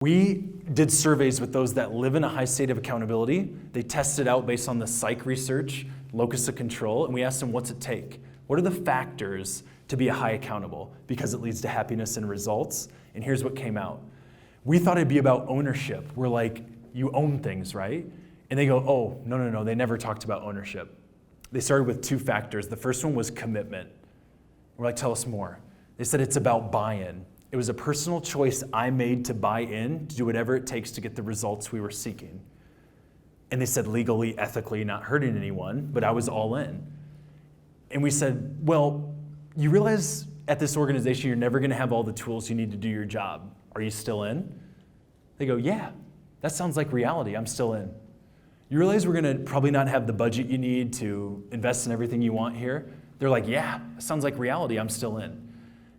We did surveys with those that live in a high state of accountability. They tested out based on the psych research, locus of control, and we asked them, what's it take? What are the factors to be a high accountable? Because it leads to happiness and results. And here's what came out. We thought it'd be about ownership. We're like, you own things, right? And they go, oh, no. They never talked about ownership. They started with 2 factors. The first one was commitment. We're like, tell us more. They said it's about buy-in. It was a personal choice I made to buy in, to do whatever it takes to get the results we were seeking. And they said legally, ethically, not hurting anyone, but I was all in. And we said, well, you realize at this organization you're never going to have all the tools you need to do your job. Are you still in? They go, yeah, that sounds like reality. I'm still in. You realize we're going to probably not have the budget you need to invest in everything you want here? They're like, yeah, that sounds like reality. I'm still in.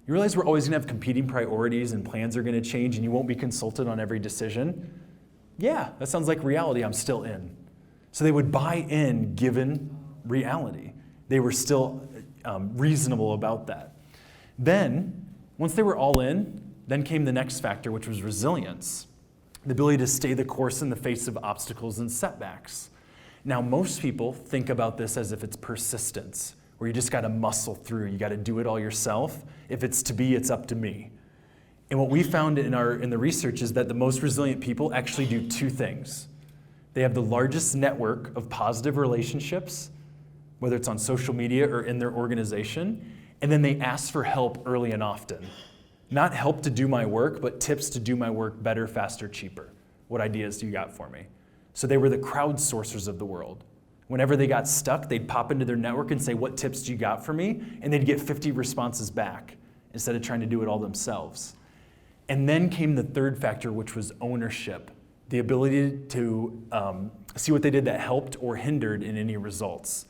You realize we're always going to have competing priorities and plans are going to change and you won't be consulted on every decision? Yeah, that sounds like reality. I'm still in. So they would buy in given reality. They were still reasonable about that. Then, once they were all in, then came the next factor, which was resilience. The ability to stay the course in the face of obstacles and setbacks. Now, most people think about this as if it's persistence, where you just got to muscle through. You got to do it all yourself. If it's to be, it's up to me. And what we found in the research is that the most resilient people actually do 2 things. They have the largest network of positive relationships, whether it's on social media or in their organization, and then they ask for help early and often. Not help to do my work, but tips to do my work better, faster, cheaper. What ideas do you got for me? So they were the crowdsourcers of the world. Whenever they got stuck, they'd pop into their network and say, what tips do you got for me? And they'd get 50 responses back instead of trying to do it all themselves. And then came the third factor, which was ownership. The ability to see what they did that helped or hindered in any results.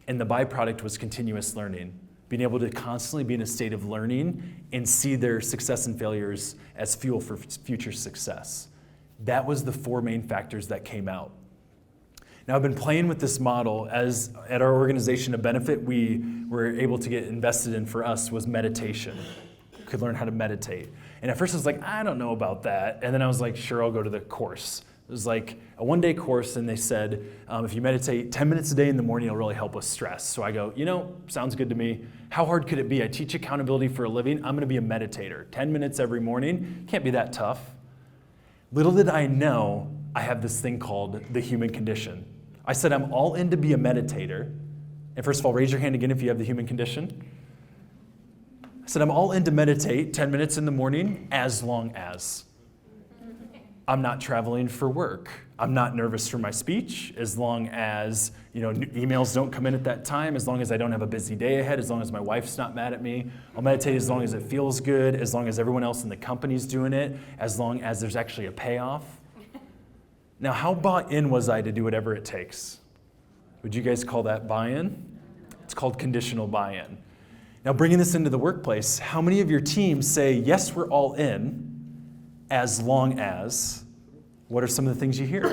And the byproduct was continuous learning. Being able to constantly be in a state of learning and see their success and failures as fuel for future success. That was the 4 main factors that came out. Now, I've been playing with this model as at our organization, a benefit we were able to get invested in for us was meditation. We could learn how to meditate. And at first I was like, I don't know about that. And then I was like, sure, I'll go to the course. It was like a 1-day course, and they said, if you meditate 10 minutes a day in the morning, it'll really help with stress. So I go, sounds good to me. How hard could it be? I teach accountability for a living. I'm going to be a meditator. 10 minutes every morning. Can't be that tough. Little did I know, I have this thing called the human condition. I said, I'm all in to be a meditator. And first of all, raise your hand again if you have the human condition. I said, I'm all in to meditate 10 minutes in the morning as long as I'm not traveling for work. I'm not nervous for my speech, as long as emails don't come in at that time, as long as I don't have a busy day ahead, as long as my wife's not mad at me. I'll meditate as long as it feels good, as long as everyone else in the company's doing it, as long as there's actually a payoff. Now, how bought in was I to do whatever it takes? Would you guys call that buy-in? It's called conditional buy-in. Now, bringing this into the workplace, how many of your teams say, yes, we're all in, as long as, what are some of the things you hear?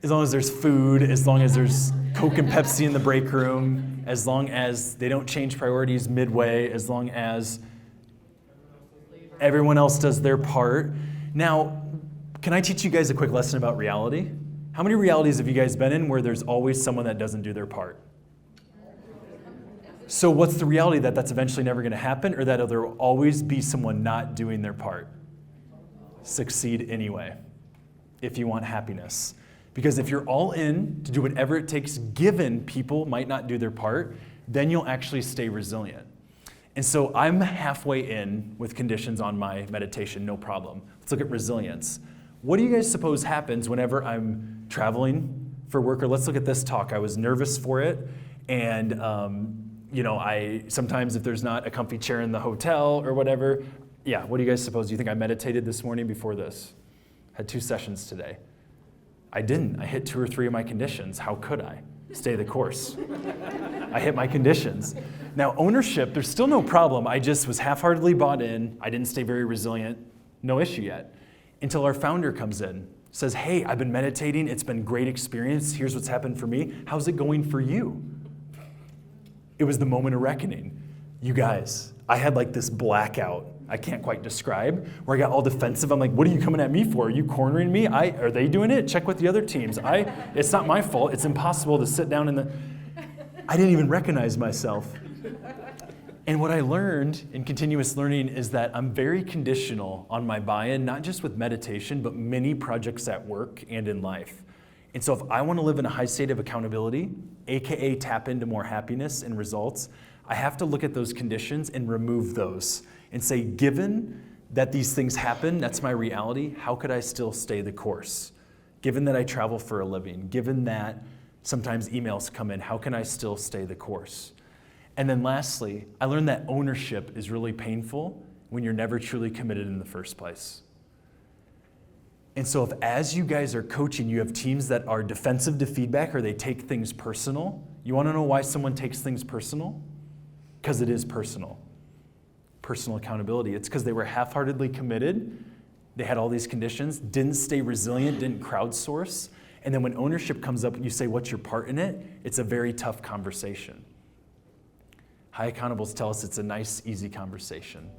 As long as there's food, as long as there's Coke and Pepsi in the break room, as long as they don't change priorities midway, as long as everyone else does their part. Now, can I teach you guys a quick lesson about reality? How many realities have you guys been in where there's always someone that doesn't do their part? So what's the reality that that's eventually never going to happen, or that there will always be someone not doing their part? Succeed anyway, if you want happiness. Because if you're all in to do whatever it takes, given people might not do their part, then you'll actually stay resilient. And so I'm halfway in with conditions on my meditation, no problem. Let's look at resilience. What do you guys suppose happens whenever I'm traveling for work? Or let's look at this talk. I was nervous for it, and I sometimes if there's not a comfy chair in the hotel or whatever, what do you guys suppose? Do you think I meditated this morning before this? Had 2 sessions today. I didn't. I hit 2 or 3 of my conditions. How could I? Stay the course. I hit my conditions. Now, ownership, there's still no problem. I just was half-heartedly bought in. I didn't stay very resilient. No issue yet. Until our founder comes in, says, hey, I've been meditating. It's been a great experience. Here's what's happened for me. How's it going for you? It was the moment of reckoning. You guys, I had like this blackout. I can't quite describe, where I got all defensive. I'm like, what are you coming at me for? Are you cornering me? Are they doing it? Check with the other teams. It's not my fault. It's impossible to sit down I didn't even recognize myself. And what I learned in continuous learning is that I'm very conditional on my buy-in, not just with meditation, but many projects at work and in life. And so if I want to live in a high state of accountability, AKA tap into more happiness and results, I have to look at those conditions and remove those and say, given that these things happen, that's my reality, how could I still stay the course? Given that I travel for a living, given that sometimes emails come in, how can I still stay the course? And then lastly, I learned that ownership is really painful when you're never truly committed in the first place. And so if as you guys are coaching, you have teams that are defensive to feedback or they take things personal, you want to know why someone takes things personal? Because it is personal. Personal accountability. It's because they were half-heartedly committed, they had all these conditions, didn't stay resilient, didn't crowdsource, and then when ownership comes up and you say, what's your part in it? It's a very tough conversation. High accountables tell us it's a nice, easy conversation.